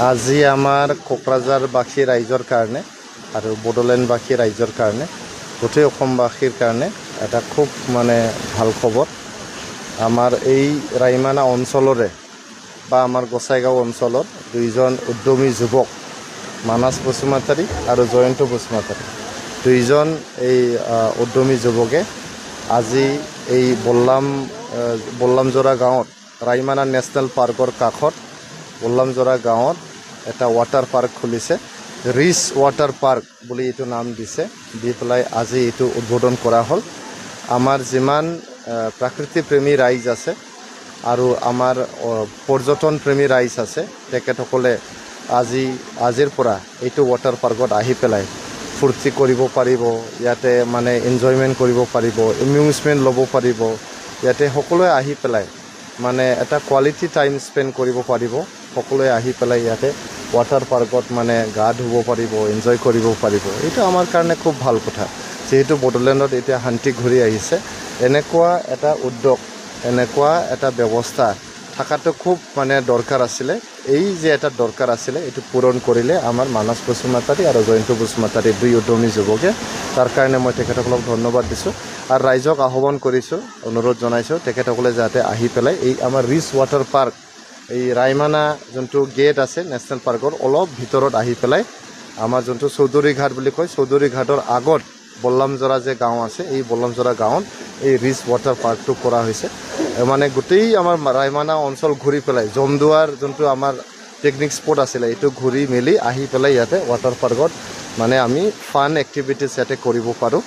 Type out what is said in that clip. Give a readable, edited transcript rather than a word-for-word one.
আজি আমাৰ কোকৰাঝাৰবাসী ৰাইজৰ কাৰণে আৰু বড়োলেণ্ডবাসী ৰাইজৰ কাৰণে গোটেই অসমবাসীৰ কাৰণে এটা খুব ভাল খবৰ। আমাৰ এই ৰাইমানা অঞ্চলৰে বা আমাৰ গোসাইগাঁও অঞ্চলৰ দুইজন উদ্যমী যুৱক মানস বসুমতাৰী আৰু জয়ন্ত বসুমতাৰী দুইজন এই উদ্যমী যুৱকে আজি এই বল্লামজোৰা গাঁৱত ৰাইমানা নেশ্যনেল পাৰ্কৰ কাষত বল্লামজোৰা গাঁৱত এটা ৱাটাৰ পাৰ্ক খুলিছে। ৰিচ ৱাটাৰ পাৰ্ক বুলি এইটো নাম দিছে, দি পেলাই আজি এইটো উদ্বোধন কৰা হ'ল। আমাৰ যিমান প্ৰাকৃতি প্ৰেমী ৰাইজ আছে আৰু আমাৰ পৰ্যটন প্ৰেমী ৰাইজ আছে তেখেতসকলে আজিৰ পৰা এইটো ৱাটাৰ পাৰ্কত আহি পেলাই ফূৰ্তি কৰিব পাৰিব, ইয়াতে এনজয়মেণ্ট কৰিব পাৰিব, এমিউজমেণ্ট ল'ব পাৰিব। ইয়াতে সকলোৱে আহি পেলাই এটা কোৱালিটি টাইম স্পেণ্ড কৰিব পাৰিব। সকলোৱে আহি পেলাই ইয়াতে ৱাটাৰ পাৰ্কত গা ধুব পাৰিব, এনজয় কৰিব পাৰিব। এইটো আমাৰ কাৰণে খুব ভাল কথা, যিহেতু বড়োলেণ্ডত এতিয়া শান্তি ঘূৰি আহিছে। এনেকুৱা এটা উদ্যোগ, এনেকুৱা এটা ব্যৱস্থা থকাটো খুব দৰকাৰ আছিলে। এই যে এটা দৰকাৰ আছিলে এইটো পূৰণ কৰিলে আমাৰ মানস বসুমতাৰী আৰু জয়ন্ত বসুমতাৰী দুই উদ্যমী যুৱকে। তাৰ কাৰণে মই তেখেতসকলক ধন্যবাদ দিছোঁ আৰু ৰাইজক আহ্বান কৰিছোঁ, অনুৰোধ জনাইছোঁ তেখেতসকলে যাতে আহি পেলাই এই আমাৰ ৰিচ ৱাটাৰ পাৰ্ক, এই ৰাইমানা যোনটো গেট আছে নেশ্যনেল পাৰ্কৰ অলপ ভিতৰত আহি পেলাই আমাৰ যোনটো চৌধুৰী ঘাট বুলি কয়, চৌধুৰী ঘাটৰ আগত বল্লামজোৰা যে গাঁও আছে, এই বল্লামজোৰা গাঁৱত এই ৰিচ ৱাটাৰ পাৰ্কটো কৰা হৈছে। গোটেই আমাৰ ৰাইমানা অঞ্চল ঘূৰি পেলাই জমদুৱাৰ যোনটো আমাৰ পিকনিক স্পট আছিলে এইটো ঘূৰি মেলি আহি পেলাই ইয়াতে ৱাটাৰ পাৰ্কত আমি ফান এক্টিভিটিজ ইয়াতে কৰিব পাৰোঁ।